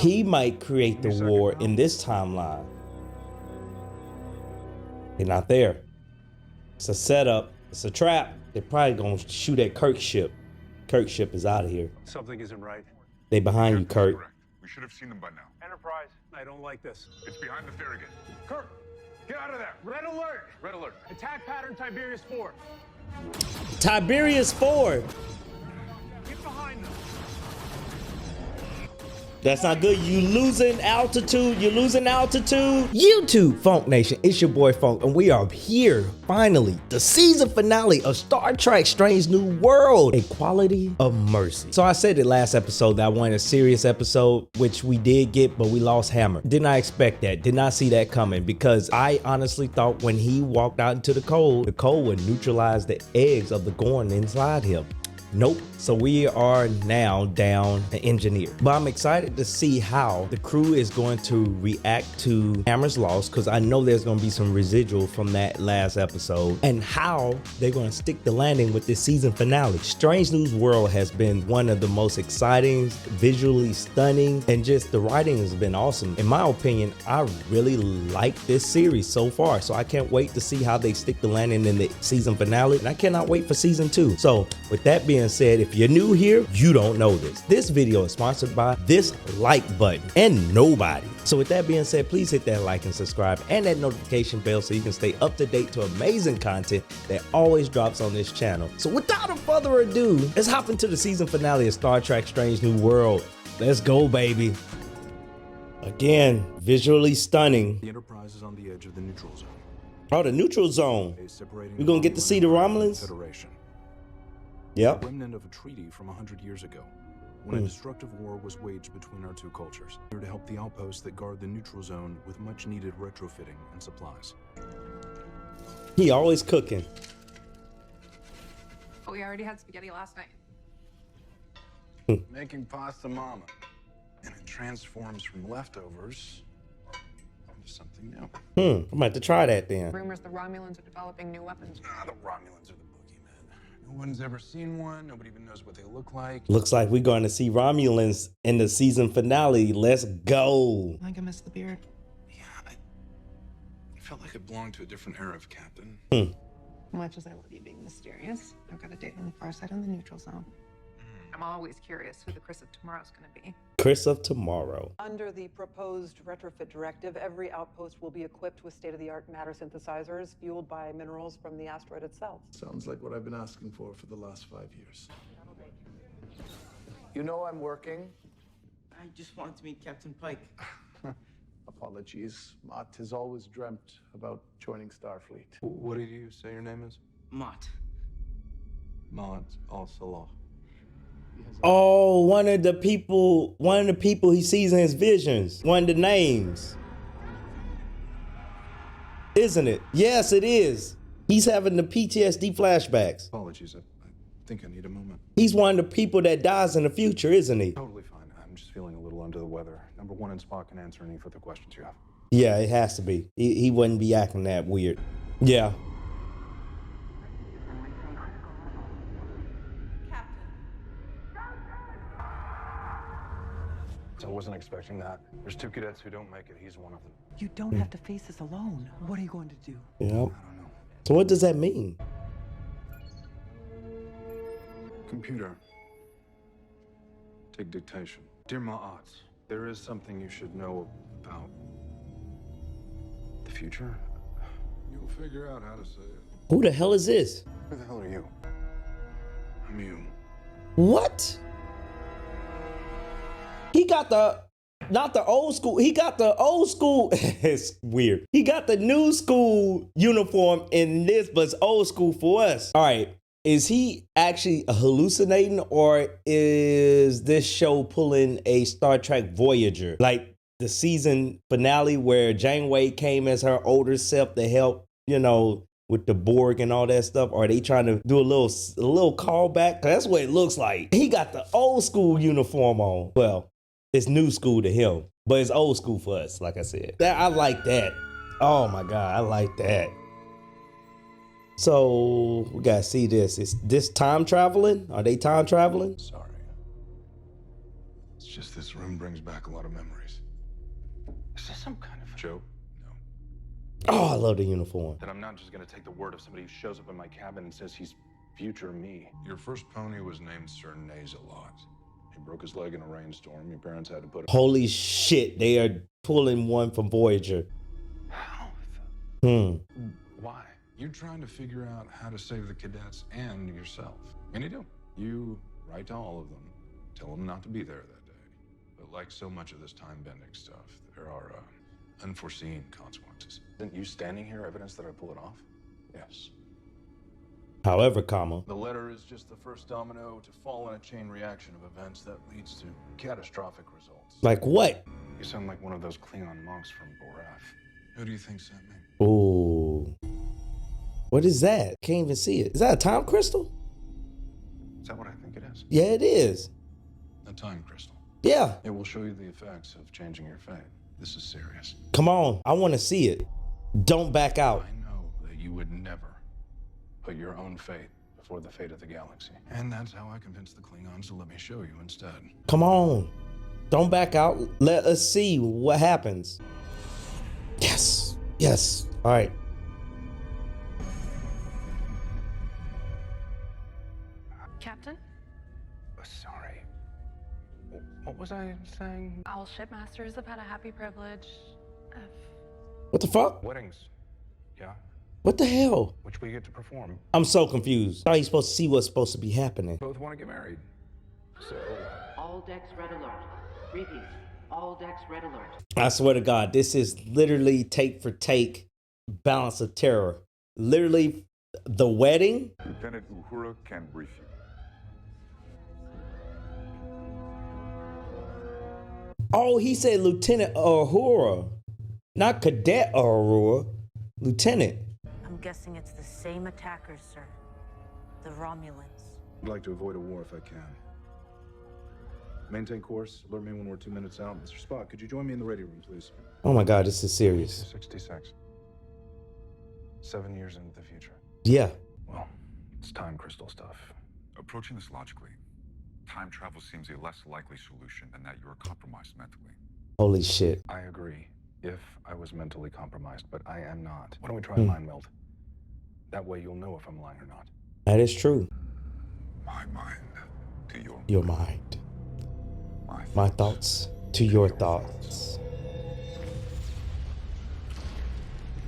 He might create the war in this timeline. They're not there. It's a setup. It's a trap. They're probably gonna shoot at Kirk's ship. Kirk's ship is out of here. Something isn't right. They behind you, Kirk. Correct. We should have seen them by now. Enterprise, I don't like this. It's behind the Farragut. Kirk, get out of there. Red alert. Red alert. Attack pattern Tiberius 4. Tiberius 4. Get behind them. That's not good. You losing altitude. You're losing altitude. YouTube, Funk Nation. It's your boy Funk, and we are here finally. The season finale of Star Trek: Strange New World, Equality of Mercy. So I said it last episode that I wanted a serious episode, which we did get, but we lost Hammer. Did not expect that. Did not see that coming, because I honestly thought when he walked out into the cold would neutralize the eggs of the Gorn inside him. Nope. So we are now down an engineer. But I'm excited to see how the crew is going to react to Hammer's loss, because I know there's going to be some residual from that last episode, and how they're going to stick the landing with this season finale. Strange New World has been one of the most exciting, visually stunning, and just the writing has been awesome. In my opinion, I really like this series so far. So I can't wait to see how they stick the landing in the season finale, and I cannot wait for season 2. So with that being said, if you're new here, you don't know this. This video is sponsored by this like button and nobody. So with that being said, please hit that like and subscribe and that notification bell so you can stay up to date to amazing content that always drops on this channel. So without further ado, let's hop into the season finale of Star Trek: Strange New World. Let's go, baby. Again, visually stunning. The Enterprise is on the edge of the neutral zone. Oh, the neutral zone. We're gonna get to see the Romulans? Yep. A remnant of a treaty from 100 years ago, when a destructive war was waged between our two cultures. Here to help the outposts that guard the neutral zone with much needed retrofitting and supplies. He always cooking. Oh, we already had spaghetti last night. Making pasta mama. And it transforms from leftovers into something new. I'm about to try that then. Rumors the Romulans are developing new weapons. Ah, the Romulans are the boogeyman. No one's ever seen one. Nobody even knows what they look like. Looks like we're going to see Romulans in the season finale. Let's go. I think I missed the beard. Yeah, I felt like it belonged to a different era of Captain. Much as I love you being mysterious, I've got a date on the far side on the neutral zone. I'm always curious who the Chris of tomorrow's going to be. Chris of Tomorrow. Under the proposed retrofit directive, every outpost will be equipped with state-of-the-art matter synthesizers fueled by minerals from the asteroid itself. Sounds like what I've been asking for the last 5 years. You know I'm working. I just wanted to meet Captain Pike. Apologies. Mott has always dreamt about joining Starfleet. What did you say your name is? Mott. Mott al-Salah. Oh, one of the people he sees in his visions. One of the names. Isn't it? Yes, it is. He's having the PTSD flashbacks. Apologies, I think I need a moment. He's one of the people that dies in the future, isn't he? Totally fine. I'm just feeling a little under the weather. Number one, and Spock can answer any further questions you have. Yeah, it has to be. He wouldn't be acting that weird. Yeah. I wasn't expecting that. There's 2 cadets who don't make it. He's one of them. You don't have to face this alone. What are you going to do? Yep. I don't know. So what does that mean? Computer. Take dictation. Dear Ma'at, there is something you should know about the future. You'll figure out how to say it. Who the hell is this? Who the hell are you? I'm you. What? He got not the old school. He got the old school. It's weird. He got the new school uniform in this, but it's old school for us. All right. Is he actually hallucinating, or is this show pulling a Star Trek Voyager? Like the season finale where Janeway came as her older self to help, with the Borg and all that stuff? Or are they trying to do a little callback? 'Cause that's what it looks like. He got the old school uniform on. Well, it's new school to him, but it's old school for us, like I said. I like that. Oh my God, I like that. So we gotta see this. Is this time traveling? Are they time traveling? Sorry. It's just this room brings back a lot of memories. Is this some kind of Joe? No. Oh, I love the uniform. That I'm not just gonna take the word of somebody who shows up in my cabin and says he's future me. Your first pony was named Sir Naze-a-Lot. He broke his leg in a rainstorm. Your parents had to put him. Holy shit, they are pulling one from Voyager. How? Why? You're trying to figure out how to save the cadets and yourself. And you do. You write to all of them. Tell them not to be there that day. But like so much of this time-bending stuff, there are unforeseen consequences. Isn't you standing here evidence that I pull it off? Yes. However, comma, The letter is just the first domino to fall in a chain reaction of events that leads to catastrophic results. like what? You sound like one of those Klingon monks from Boraf. Who do you think sent me? Ooh. What is that? Can't even see it. Is that a time crystal? Is that what I think it is? Yeah, it is. A time crystal. Yeah. It will show you the effects of changing your fate. This is serious. Come on. I want to see it. Don't back out. I know that you would never put your own fate before the fate of the galaxy. And that's how I convinced the Klingons to let me show you instead. Come on. Don't back out. Let us see what happens. Yes. Yes. All right. Captain? Sorry. What was I saying? All shipmasters have had a happy privilege of... What the fuck? Weddings. Yeah. What the hell? Which we get to perform. I'm so confused. How are you supposed to see what's supposed to be happening? Both want to get married. So... All decks red alert. Repeat. All decks red alert. I swear to God, this is literally take for take, balance of terror. Literally, the wedding. Lieutenant Uhura can brief you. Oh, he said Lieutenant Uhura, not Cadet Uhura. Lieutenant. I'm guessing it's the same attackers, sir. The Romulans. I'd like to avoid a war if I can. Maintain course. Alert me when we're 2 minutes out. Mr. Spock, could you join me in the ready room, please? Oh my God, this is serious. 66. 7 years into the future. Yeah. Well, it's time crystal stuff. Approaching this logically, time travel seems a less likely solution than that you are compromised mentally. Holy shit. I agree. If I was mentally compromised, but I am not. Why don't we try a mind meld? That way you'll know if I'm lying or not. That is true. My mind to Your mind. My thoughts to your thoughts.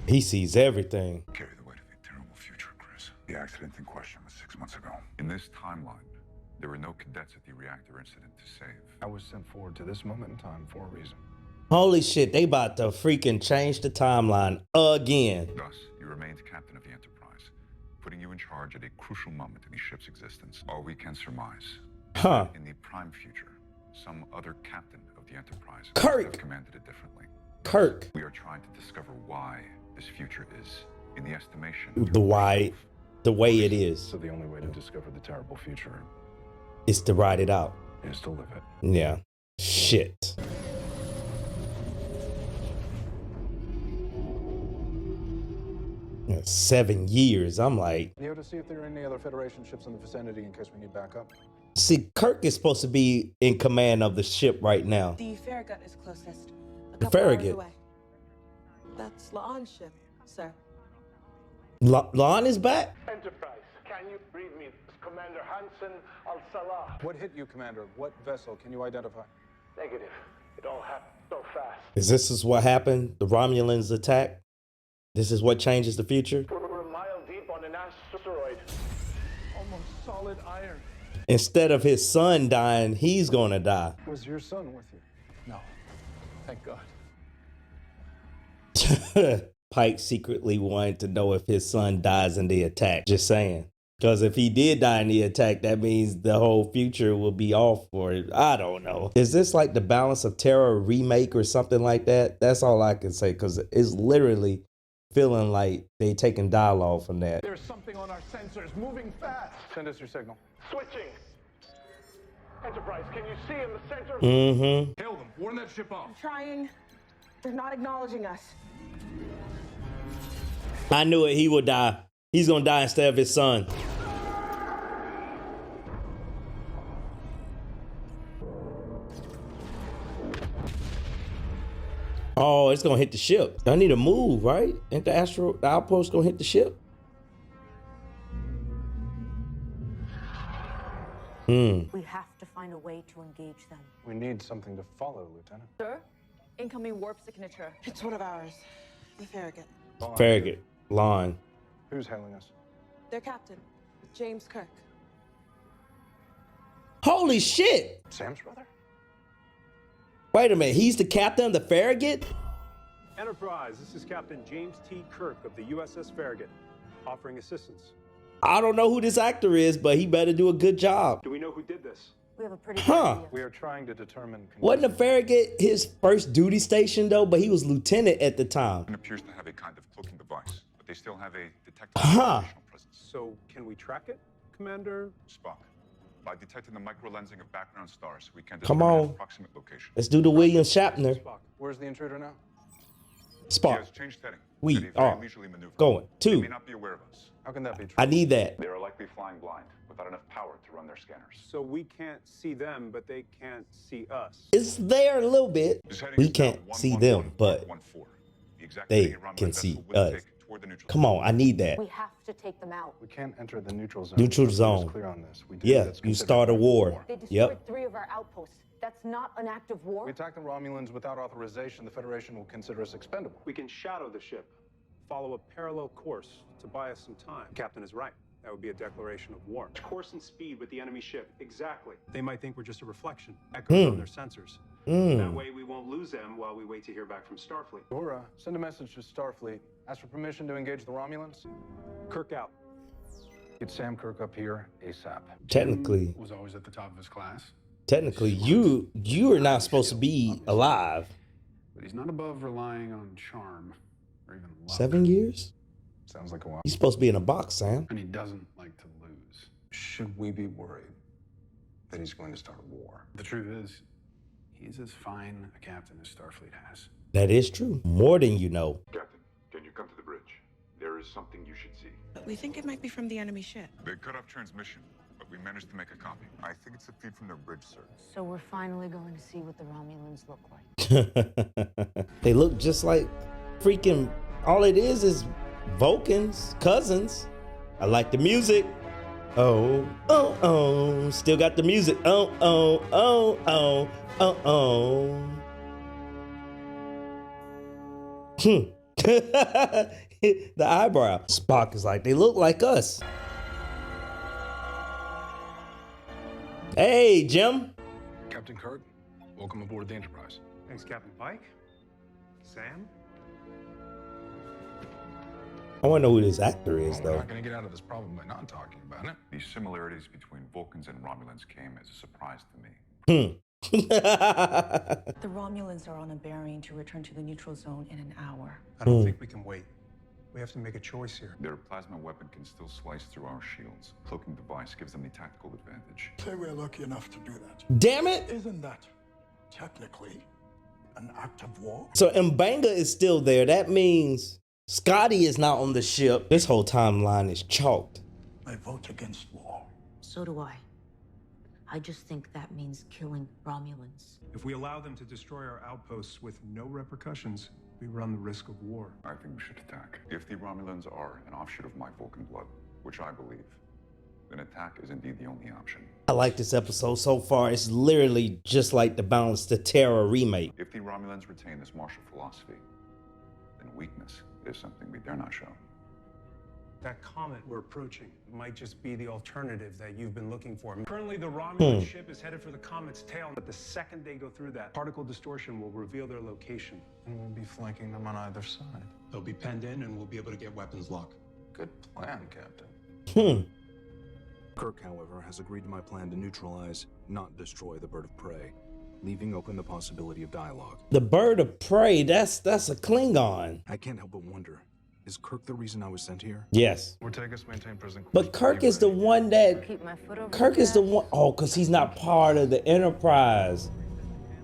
He sees everything. Carry the weight of a terrible future, Chris. The accident in question was 6 months ago. In this timeline, there were no cadets at the reactor incident to save. I was sent forward to this moment in time for a reason. Holy shit, they about to freaking change the timeline again. Thus, you remained captain of the Enterprise, putting you in charge at a crucial moment in the ship's existence. All we can surmise is that in the prime future, some other captain of the Enterprise Kirk. would have commanded it differently. Kirk. We are trying to discover why this future is, in the estimation The why, the way it is, So the only way to discover the terrible future is to ride it out. is to live it. Yeah. Shit. Yeah, 7 years. I'm like, Neo, to see if there are any other Federation ships in the vicinity in case we need backup. see, Kirk is supposed to be in command of the ship right now. The Farragut is closest. A The couple hours Farragut? away. That's La'an's ship, sir. Lon is back? Enterprise, can you read me? Commander Hansen Al-Salah. What hit you, Commander? What vessel can you identify? Negative. It all happened so fast. This is what happened? The Romulans attack? This is what changes the future? We're a mile deep on an asteroid. Almost solid iron. Instead of his son dying, he's gonna die. Was your son with you? No. Thank God. Pike secretly wanted to know if his son dies in the attack. Just saying. Because if he did die in the attack, that means the whole future will be off for it. I don't know. Is this like the Balance of Terror remake or something like that? That's all I can say, because it's literally feeling like they taking dialogue from that. There's something on our sensors moving fast. Send us your signal. Switching. Enterprise, can you see in the center? Mm-hmm. Hail them. Warn that ship off. I'm trying. They're not acknowledging us. I knew it. He would die. He's gonna die instead of his son. Oh, it's gonna hit the ship. I need to move, right? Ain't the outpost gonna hit the ship? We have to find a way to engage them. We need something to follow, Lieutenant. Sir, incoming warp signature. It's one of ours. The Farragut. Farragut. Line. Who's hailing us? Their captain, James Kirk. Holy shit! Sam's brother? Wait a minute, he's the captain of the Farragut? Enterprise, this is Captain James T. Kirk of the USS Farragut, offering assistance. I don't know who this actor is, but he better do a good job. Do we know who did this? We have a pretty good idea. We are trying to determine... Wasn't the Farragut his first duty station, though? But he was lieutenant at the time. It appears to have a kind of cloaking device, but they still have a detectable operational presence. So, can we track it, Commander? Spock, by detecting the microlensing of background stars, we can Come determine on. its approximate location. Let's do the William Shatner. Spock. Where's the intruder now? He Spock. has changed heading. We at a very are leisurely maneuver. going They to. may not be aware of us. How can that be true? I need that. They are likely flying blind, without enough power to run their scanners. So we can't see them, but they can't see us. It's there a little bit. His heading We is now can't see them, but 111.14. The exact they heading a Romulan can vessel see will us. take toward the neutral Come zone. on, I need that. We have to take them out. We can't enter the neutral zone. Neutral Let's zone. Clear on this. We do, Yeah, that's you considered start a war. They destroyed Yep. 3 of our outposts. That's not an act of war. We attack the Romulans without authorization. The Federation will consider us expendable. We can shadow the ship, follow a parallel course to buy us some time. Captain is right. That would be a declaration of war. Course and speed with the enemy ship. Exactly. They might think we're just a reflection. Echoes on their sensors. That way we won't lose them while we wait to hear back from Starfleet. Uhura, send a message to Starfleet. Ask for permission to engage the Romulans. Kirk out. Get Sam Kirk up here ASAP. Technically, Was always at the top of his class, you are not supposed to be alive. but he's not above relying on charm or even luck. 7 years? Sounds like a while. You're supposed to be in a box, Sam. And he doesn't like to lose. Should we be worried that he's going to start a war? The truth is, he's as fine a captain as Starfleet has. That is true. More than you know. Captain, can you come to the bridge? There is something you should see. But we think it might be from the enemy ship. They cut off transmission, but we managed to make a copy. I think it's a feed from their bridge, sir. So we're finally going to see what the Romulans look like. They look just like freaking, all it is Vulcans, cousins. I like the music. Oh, oh, oh. Still got the music. Oh, oh, oh, oh, oh, oh. The eyebrow. Spock is like, they look like us. Hey, Jim. Captain Kirk, welcome aboard the Enterprise. Thanks, Captain Pike. Sam? I want to know who this actor is, We're though. not going to get out of this problem by not talking about it. The similarities between Vulcans and Romulans came as a surprise to me. The Romulans are on a bearing to return to the neutral zone in an hour. I don't think we can wait. We have to make a choice here. Their plasma weapon can still slice through our shields. Cloaking device gives them the tactical advantage. Say we're lucky enough to do that. Damn it. Isn't that technically an act of war? So M'Benga is still there. That means Scotty is not on the ship. This whole timeline is chalked. I vote against war. So do I. I just think that means killing Romulans. If we allow them to destroy our outposts with no repercussions, we run the risk of war. I think we should attack. If the Romulans are an offshoot of my Vulcan blood, which I believe, then attack is indeed the only option. I like this episode so far. It's literally just like the Balance to Terra remake. If the Romulans retain this martial philosophy, then weakness is something we dare not show. That comet we're approaching might just be the alternative that you've been looking for. Currently, the Romulan ship is headed for the comet's tail, but the second they go through that, particle distortion will reveal their location. And we'll be flanking them on either side. They'll be penned in, and we'll be able to get weapons lock. Good plan, Captain. Kirk, however, has agreed to my plan to neutralize, not destroy the bird of prey, leaving open the possibility of dialogue. The bird of prey, that's a Klingon. I can't help but wonder, is Kirk the reason I was sent here? Yes. Ortegas maintain present course. But Kirk is the one that, Keep my foot over Kirk is the one, oh, because he's not part of the Enterprise.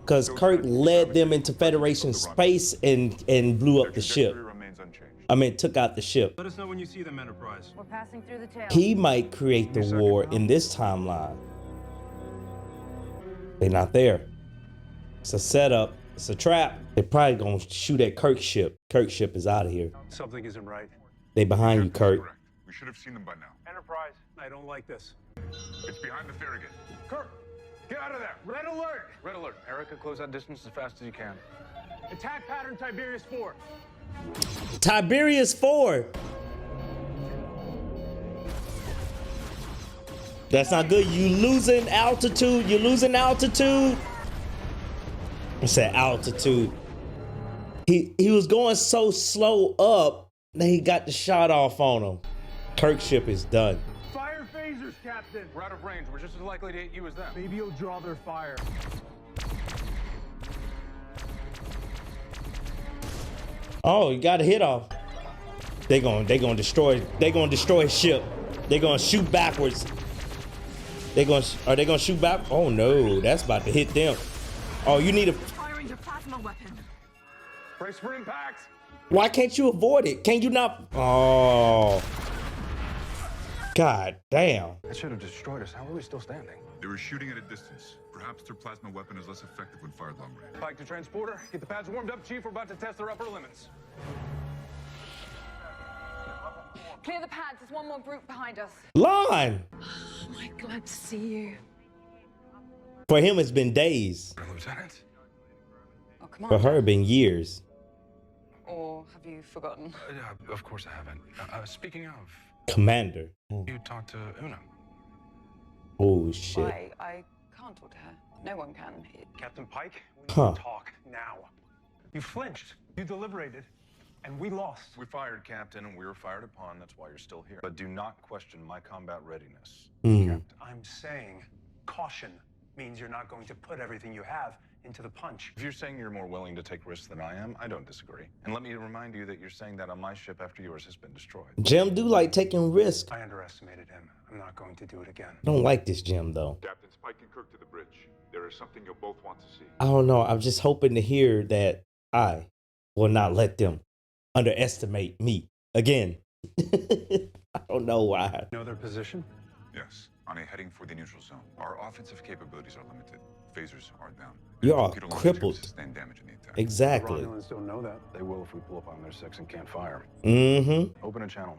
Because Kirk led them into Federation space and blew up the ship. Remains unchanged. I mean, took out the ship. Let us know when you see them, Enterprise. We're passing through the tail. He might create the war in this timeline. They're not there. It's a setup. It's a trap. They're probably gonna shoot at Kirk's ship. Kirk's ship is out of here. Something isn't right. They behind you, Kirk. Correct. We should have seen them by now. Enterprise, I don't like this. It's behind the Farragut. Kirk, get out of there. Red alert. Red alert. Erica, close that distance as fast as you can. Attack pattern Tiberius 4. Tiberius 4. That's not good. You losing altitude. You're losing altitude. I said altitude. He was going so slow up that he got the shot off on him. Kirk's ship is done. Fire phasers, Captain. We're out of range. We're just as likely to hit you as them. Maybe you'll draw their fire. Oh, you got a hit off. They gonna destroy his ship. They gonna shoot backwards. Are they gonna shoot back? Oh no, that's about to hit them. Oh, you need a Firing your plasma weapon. Brace for impact. Why can't you avoid it? Can you not? Oh. God damn. That should have destroyed us. How are we still standing? They were shooting at a distance. Perhaps their plasma weapon is less effective when fired long range. Pike to transporter. Get the pads warmed up, Chief. We're about to test their upper limits. Clear the pads. There's one more group behind us. Line. Oh, my, glad to see you. For him, it's been days. Lieutenant. Oh, come on. For her, it's been years. Or have you forgotten? Of course I haven't. Speaking of, Commander. you talked to Una. Oh shit. I can't talk to her. No one can. Captain Pike, we need Huh. to talk now. You flinched. You deliberated. And we lost. We fired, Captain, and we were fired upon. That's why you're still here. But do not question my combat readiness. Mm. I'm saying caution means you're not going to put everything you have into the punch. If you're saying you're more willing to take risks than I am, I don't disagree. And let me remind you that you're saying that on my ship after yours has been destroyed. Jim do like taking risks. I underestimated him. I'm not going to do it again. I don't like this Jim though. Captains Pike and Kirk to the bridge. There is something you'll both want to see. I don't know. I'm just hoping to hear that I will not let them underestimate me again. I don't know why. Know their position? Yes, on a heading for the neutral zone. Our offensive capabilities are limited. Phasers are down. You are Torpedo launchers crippled. sustain damage in the attack. Exactly. The Romulans don't know that. They will if we pull up on their 6 and can't fire. Mm-hmm. Open a channel.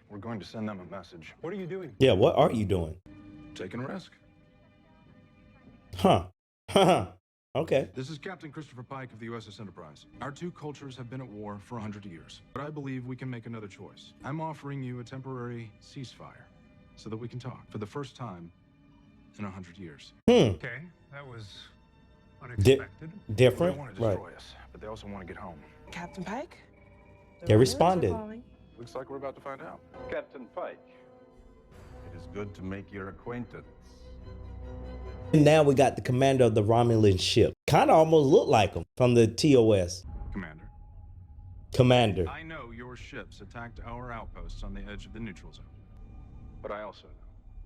We're going to send them a message. What are you doing? Yeah, what are you doing? Taking a risk. Huh. Okay. This is Captain Christopher Pike of the USS Enterprise. Our two cultures have been at war for 100 years, but I believe we can make another choice. I'm offering you a temporary ceasefire so that we can talk for the first time in 100 years. Okay, that was unexpected. Different, They want to right? destroy us, but they also want to get home. Captain Pike? They responded. Looks like we're about to find out. Captain Pike, it is good to make your acquaintance. And now we got the commander of the Romulan ship. Kind of almost look like him from the TOS. Commander. I know your ships attacked our outposts on the edge of the neutral zone. But I also know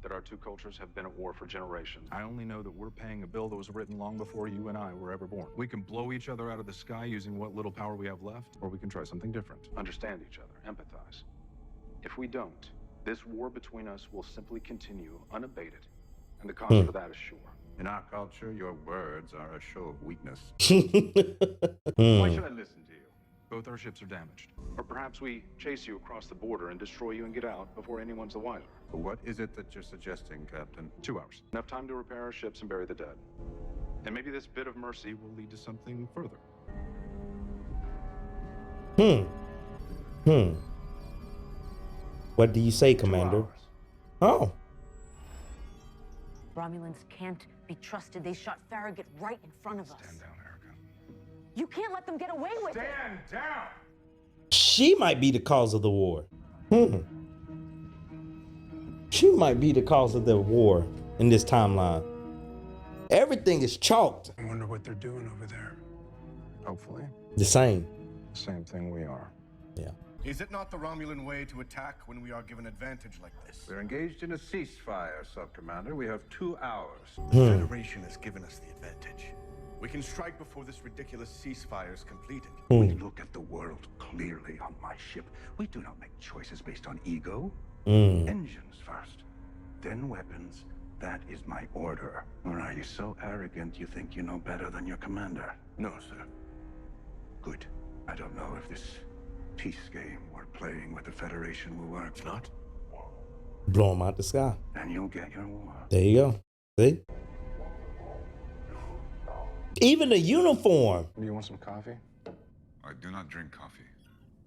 that our two cultures have been at war for generations. I only know that we're paying a bill that was written long before you and I were ever born. We can blow each other out of the sky using what little power we have left, or we can try something different. Understand each other, empathize. If we don't, this war between us will simply continue unabated, and the cost for that is sure. In our culture, your words are a show of weakness. Why should I listen to you? Both our ships are damaged. Or perhaps we chase you across the border and destroy you and get out before anyone's the wiser. What is it that you're suggesting, Captain? 2 hours. Enough time to repair our ships and bury the dead. And maybe this bit of mercy will Lead to something further. What do you say, Commander? Oh. Romulans can't be trusted. They shot Farragut right in front of us. Stand down, Erica. You can't let them get away with it. Stand down! She might be the cause of the war. She might be the cause of the war in this timeline. Everything is chalked. I wonder what they're doing over there. Hopefully. The same. Same thing we are. Yeah. Is it not the Romulan way to attack when we are given advantage like this? We're engaged in a ceasefire, Sub-Commander. We have 2 hours. The Federation has given us the advantage. We can strike before this ridiculous ceasefire is completed. We look at the world clearly on my ship. We do not make choices based on ego. Engines first, then weapons, That is my order. Or are you so arrogant you think you know better than your commander? No, sir. Good. I don't know if this peace game we're playing with the Federation will work. If not, Blow him out the sky. then you'll get your war. There you go. See? Even the uniform. Do you want some coffee? I do not drink coffee.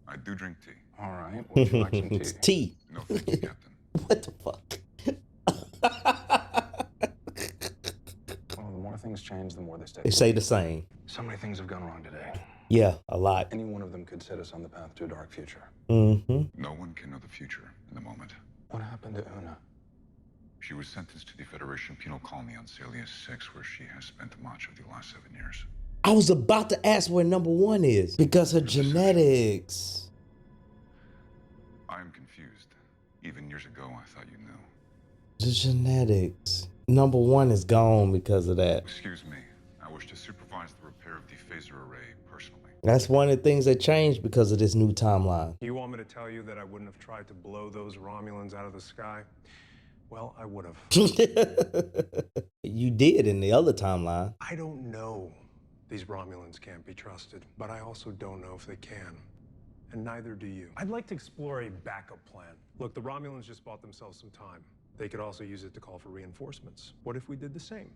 I do drink tea. All right. Would you like some tea? It's tea. No, thank you, Captain. What the fuck? Well, the more things change, the more they stay. They say the same. So many things have gone wrong today. Yeah, a lot. Any one of them could set us on the path to a dark future. Mm-hmm. No one can know the future in the moment. What happened to Una? She was sentenced to the Federation penal colony on Salius 6, where she has spent much of the last 7 years. I was about to ask where number 1 is because her genetics. I am confused. Even years ago, I thought you knew. The genetics. Number 1 is gone because of that. Excuse me. I wish to supervise the repair of the phaser array personally. That's one of the things that changed because of this new timeline. You want me to tell you that I wouldn't have tried to blow those Romulans out of the sky? Well, I would have. You did in the other timeline. I don't know. These Romulans can't be trusted, but I also don't know if they can. And neither do you. I'd like to explore a backup plan. Look, the Romulans just bought themselves some time. They could also use it to call for reinforcements. What if we did the same?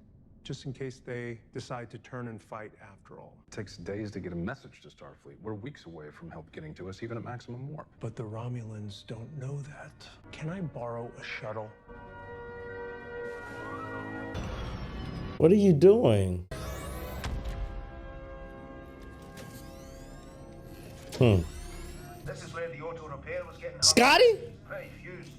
Just in case they decide to turn and fight after all. It takes days to get a message to Starfleet. We're weeks away from help getting to us, even at maximum warp. But the Romulans don't know that. Can I borrow a shuttle? What are you doing? This is where the auto repair was getting Scotty? pretty fused.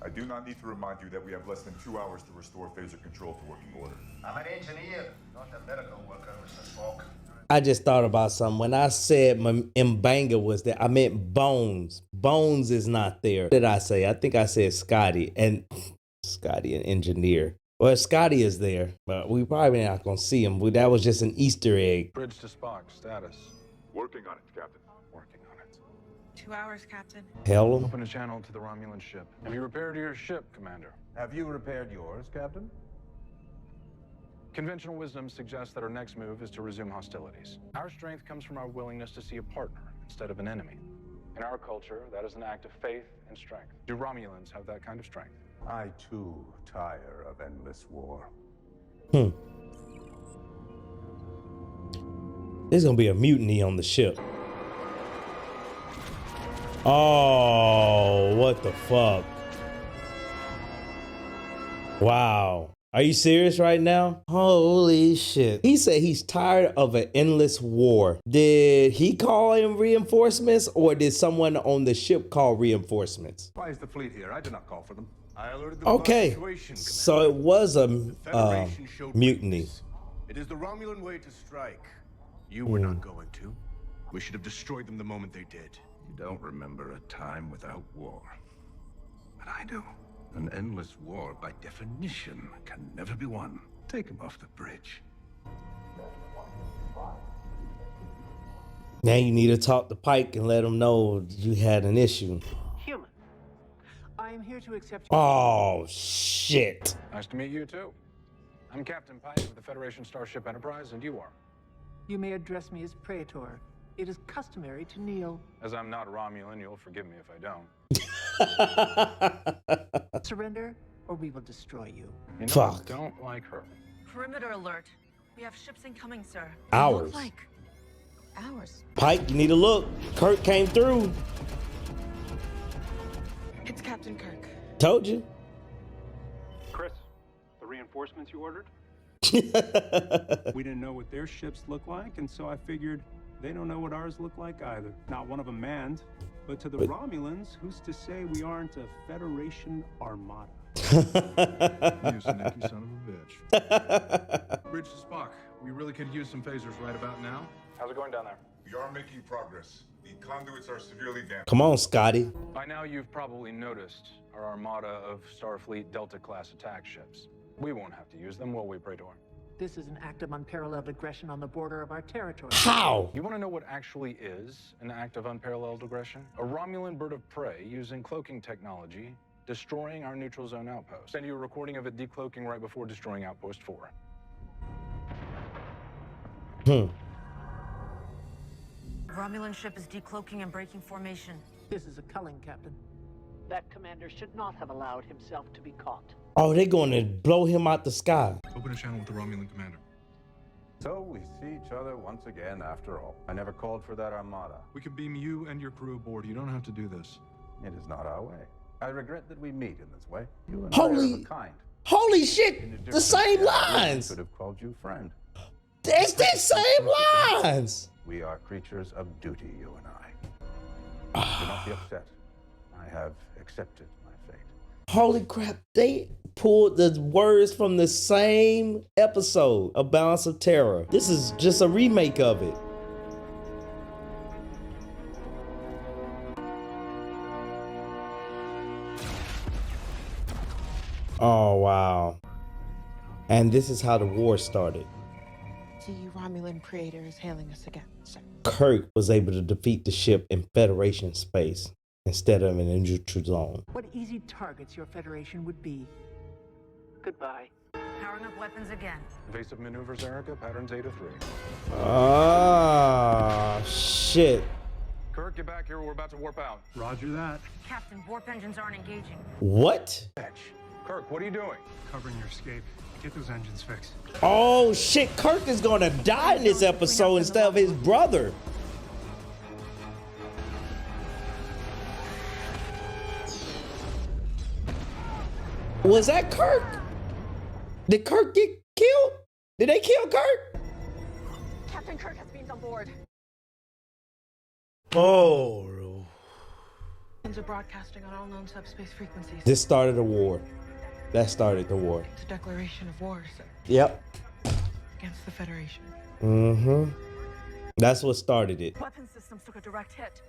I do not need to remind you that we have less than 2 hours to restore phaser control to working order. I'm an engineer, not a miracle worker, Mr. Spock. I just thought about something. When I said M'Benga was there, I meant Bones. Bones is not there. What did I say? I think I said Scotty, an engineer. Well, Scotty is there, but we probably not gonna see him. That was just an Easter egg. Bridge to Spock, status. Working on it, Captain. Working on it. 2 hours, Captain. Hell. Open a channel to the Romulan ship. Have you repaired your ship, Commander? Have you repaired yours, Captain? Conventional wisdom suggests that our next move is to resume hostilities. Our strength comes from our willingness to see a partner instead of an enemy. In our culture, that is an act of faith and strength. Do Romulans have that kind of strength? I, too, tire of endless war. There's gonna be a mutiny on the ship. Oh, what the fuck? Wow. Are you serious right now? Holy shit. He said he's tired of an endless war. Did he call in reinforcements or did someone on the ship call reinforcements? Why is the fleet here? I did not call for them. I alerted them Okay, about the situation, so it was a Federation showed mutiny. weakness. It is the Romulan way to strike. You were not going to. We should have destroyed them the moment they did. You don't remember a time without war. But I do. An endless war, by definition, can never be won. Take him off the bridge. Now you need to talk to Pike and let him know you had an issue. Human. I am here to accept. Oh, shit. Nice to meet you, too. I'm Captain Pike of the Federation Starship Enterprise, and you are? You may address me as Praetor. It is customary to kneel. As I'm not a Romulan, you'll forgive me if I don't. Surrender, or we will destroy you. You know, Fuck. I don't like her. Perimeter alert. We have ships incoming, sir. Ours. Look like ours. Pike, you need to look. Kirk came through. It's Captain Kirk. Told you. Chris, the reinforcements you ordered? We didn't know what their ships look like, and so I figured they don't know what ours look like either. Not one of them manned, but to the Romulans, who's to say we aren't a Federation armada? You sneaky son of a bitch. Bridge to Spock. We really could use some phasers right about now. How's it going down there? We are making progress. The conduits are severely damaged. Come on, Scotty. By now, you've probably noticed our armada of Starfleet Delta-class attack ships. We won't have to use them, will we, Praetor? This is an act of unparalleled aggression on the border of our territory. How? You want to know what actually is an act of unparalleled aggression? A Romulan bird of prey using cloaking technology destroying our neutral zone outpost. Send you a recording of it decloaking right before destroying Outpost 4. Romulan ship is decloaking and breaking formation. This is a culling, Captain. That commander should not have allowed himself to be caught. Oh, they're going to blow him out the sky. Open a channel with the Romulan commander. So we see each other once again after all. I never called for that armada. We could beam you and your crew aboard. You don't have to do this. It is not our way. I regret that we meet in this way. You and I are of a kind. Holy shit, the same lines. I could have called you friend. It's the same lines. We are creatures of duty, you and I. Do not be upset. I have accepted my fate. Holy crap, they pulled the words from the same episode of Balance of Terror. This is just a remake of it. Oh, wow. And this is how the war started. The Romulan Praetor is hailing us again, sir. Kirk was able to defeat the ship in Federation space instead of in a neutral zone. What easy targets your Federation would be. Goodbye. Powering up weapons again. Evasive maneuvers, Erica, pattern Zeta 3. Ah, shit. Kirk, get back here. We're about to warp out. Roger that. Captain, warp engines aren't engaging. What? Kirk, what are you doing? Covering your escape. Get those engines fixed. Oh shit, Kirk is gonna die in this episode instead of his brother. Was that Kirk? Did Kirk get killed? Did they kill Kirk? Captain Kirk has been on board. Oh. Are broadcasting on all known subspace frequencies. This started a war. That started the war. It's a declaration of war, sir. Yep. Against the Federation. Mm-hmm. That's what started it. Weapon systems took a direct hit.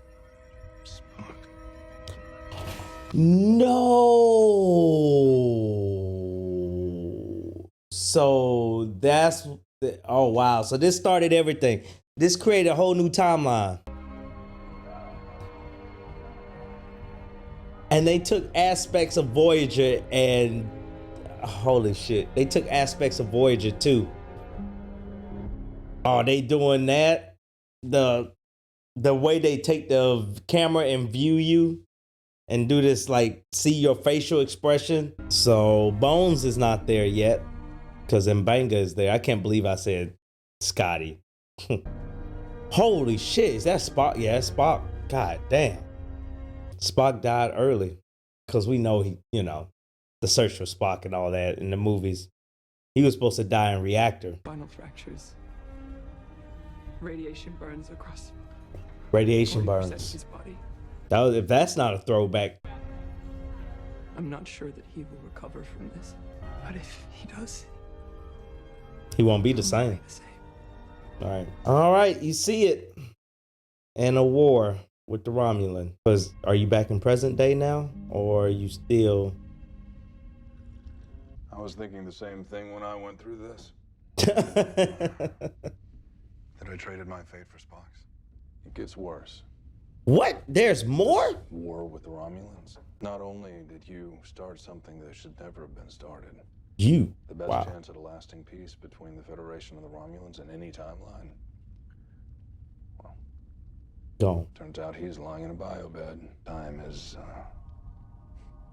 No. So that's the, oh wow. So this started everything. This created a whole new timeline. And they took aspects of Voyager and holy shit, they took aspects of Voyager too. Oh, they doing that? The way they take the camera and view you and do this, like, see your facial expression. So Bones is not there yet because M'Benga is there. I can't believe I said Scotty. Holy shit, is that Spock? Yeah, Spock. God damn. Spock died early because we know he, you know, the search for Spock and all that in the movies. He was supposed to die in reactor. Spinal fractures. Radiation burns across. Radiation 40% burns. of his body. That was, if that's not a throwback. I'm not sure that he will recover from this, but if he does, He won't be the same. All right. All right, you see it. And a war with the Romulan. Because are you back in present day now? Or are you still... I was thinking the same thing when I went through this. That I traded my fate for Spock's. It gets worse. What? There's more? War with the Romulans. Not only did you start something that should never have been started. You? The best Wow. chance at a lasting peace between the Federation and the Romulans in any timeline. Well, Gone. turns out he's lying in a biobed. Time is,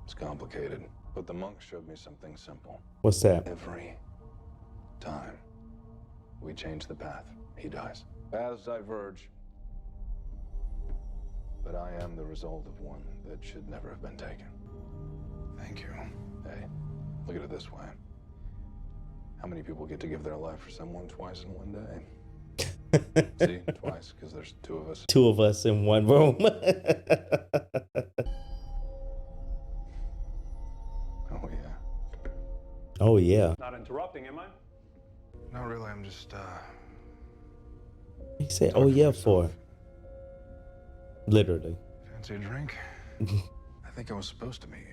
it's complicated. But the monk showed me something simple. What's that? Every time we change the path, he dies. Paths diverge. But I am the result of one that should never have been taken. Thank you. Hey, look at it this way. How many people get to give their life for someone twice in one day? See, twice, because there's two of us. Two of us in one room. Oh, yeah. Oh, yeah. Not interrupting, am I? Not really, I'm just, He said, oh, yeah, for. Literally. Fancy a drink? I think I was supposed to meet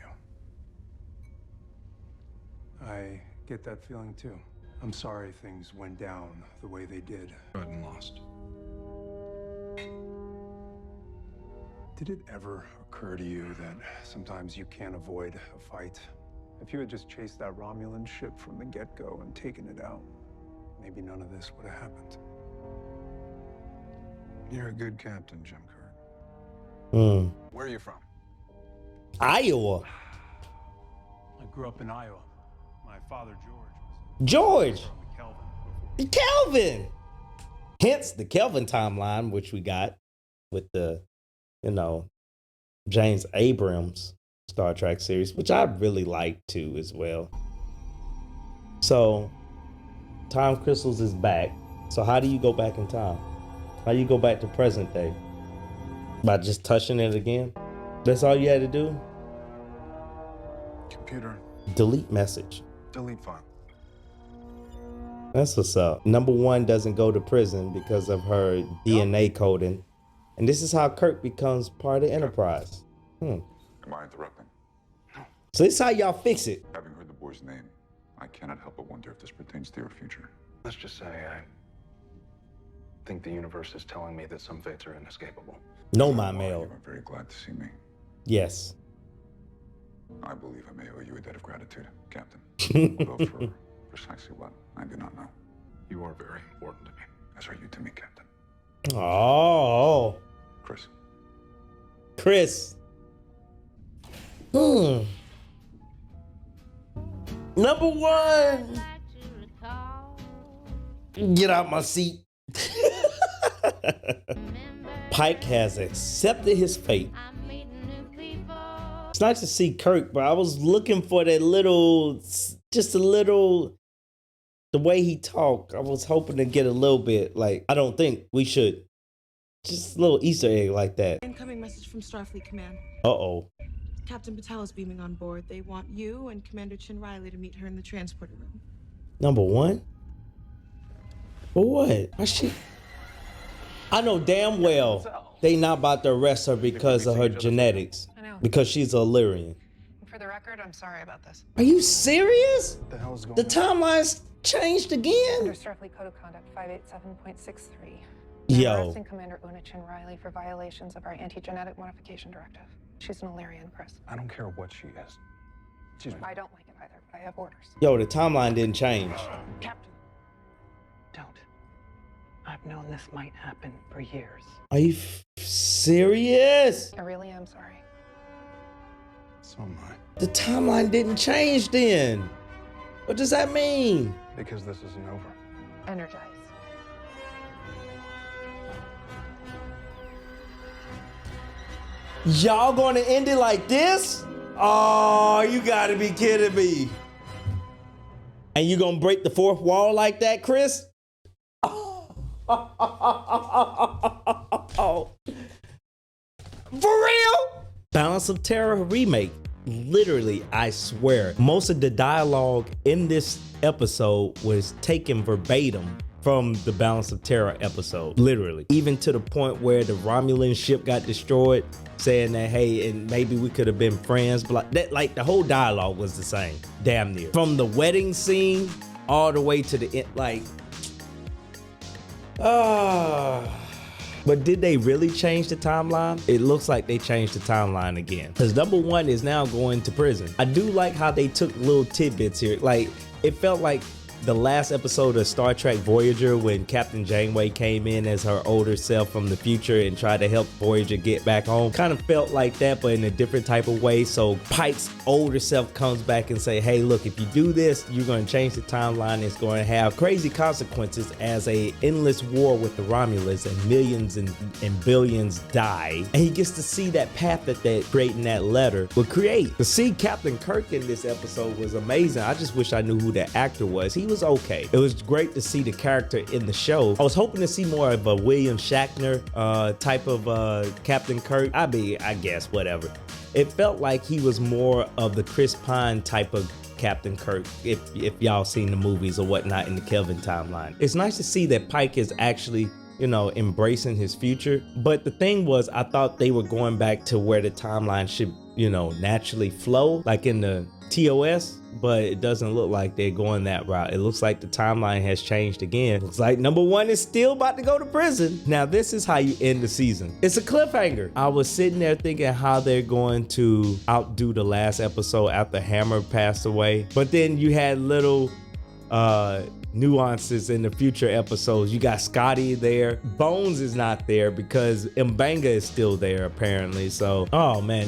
you. I get that feeling too. I'm sorry things went down the way they did. Red and lost. Did it ever occur to you that sometimes you can't avoid a fight? If you had just chased that Romulan ship from the get-go and taken it out, maybe none of this would have happened. You're a good captain, Jim Kirk. Where are you from? Iowa. I grew up in Iowa. My father, George. Kelvin. Kelvin. Hence the Kelvin timeline, which we got with the, James Abrams Star Trek series, which I really like too as well. So, time crystals is back. So how do you go back in time? How do you go back to present day? By just touching it again? That's all you had to do? Computer. Delete message. Delete file. That's what's up. Number one doesn't go to prison because of her DNA coding. And this is how Kirk becomes part of Enterprise. Am I interrupting? So this is how y'all fix it. Having heard the boy's name, I cannot help but wonder if this pertains to your future. Let's just say I think the universe is telling me that some fates are inescapable. No, my male. You are very glad to see me. Yes. I believe I may owe you a debt of gratitude, Captain. Although for precisely what, I do not know. You are very important to me. As are you to me, Captain. Oh. Chris. Number one. Get out my seat. Pike has accepted his fate. It's nice to see Kirk, but I was looking for that the way he talked. I was hoping to get a little bit, I don't think we should. Just a little Easter egg like that. Incoming message from Starfleet Command. Uh-oh. Captain Patel is beaming on board. They want you and Commander Chin Riley to meet her in the transporter room. Number one? For what? I know damn well they not about to arrest her because of her genetics. I know. Because she's a Illyrian. For the record, I'm sorry about this. Are you serious? What the hell is going The timeline's changed again? Under Starfleet Code of Conduct 587.63. Yo. I'm arresting Commander Una Chin Riley for violations of our anti-genetic modification directive. She's an Illyrian, Chris. I don't care what she is. I don't like it either, but I have orders. Yo, the timeline didn't change. Captain, don't. I've known this might happen for years. Are you serious? I really am sorry. So am I. The timeline didn't change then. What does that mean? Because this isn't over. Energize. Y'all gonna end it like this? Oh, you gotta be kidding me. And you gonna break the fourth wall like that, Chris? For real? Balance of Terror remake. Literally, I swear, most of the dialogue in this episode was taken verbatim from the Balance of Terror episode. Literally. Even to the point where the Romulan ship got destroyed, saying that, hey, and maybe we could have been friends. But the whole dialogue was the same. Damn near. From the wedding scene all the way to the end, But did they really change the timeline? It looks like they changed the timeline again. Because number one is now going to prison. I do like how they took little tidbits here. It felt like the last episode of Star Trek Voyager when Captain Janeway came in as her older self from the future and tried to help Voyager get back home. Kind of felt like that, but in a different type of way. So Pike's older self comes back and say, hey, look, if you do this, you're going to change the timeline. It's going to have crazy consequences as a endless war with the Romulans and millions and billions die. And he gets to see that path that creating that letter would create. To see Captain Kirk in this episode was amazing. I just wish I knew who the actor was. He was okay. It was great to see the character in the show. I was hoping to see more of a William Shatner type of Captain Kirk. I guess, whatever. It felt like he was more of the Chris Pine type of Captain Kirk, if y'all seen the movies or whatnot in the Kelvin timeline. It's nice to see that Pike is actually you know, embracing his future. But the thing was, I thought they were going back to where the timeline should, you know, naturally flow, like in the TOS, but it doesn't look like they're going that route. It looks like the timeline has changed again. Looks like number one is still about to go to prison. Now, this is how you end the season. It's a cliffhanger. I was sitting there thinking how they're going to outdo the last episode after Hammer passed away. But then you had little nuances in the future episodes. You got Scotty there. Bones is not there because M'Benga is still there apparently. So, oh man,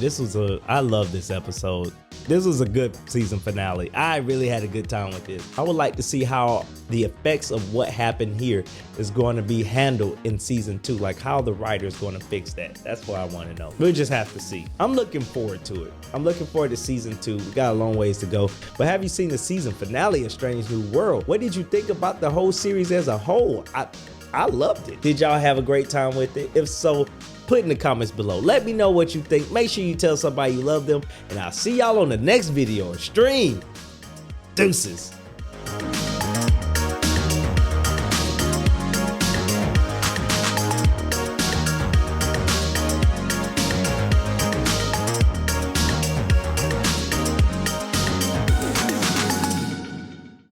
I love this episode. This was a good season finale. I really had a good time with this. I would like to see how the effects of what happened here is going to be handled in season 2. Like how the writer's going to fix that. That's what I want to know. We'll just have to see. I'm looking forward to it. I'm looking forward to season 2. We got a long ways to go. But have you seen the season finale of Strange New World? What did you think about the whole series as a whole? I loved it. Did y'all have a great time with it? If so, put in the comments below. Let me know what you think. Make sure you tell somebody you love them. And I'll see y'all on the next video or stream. Deuces.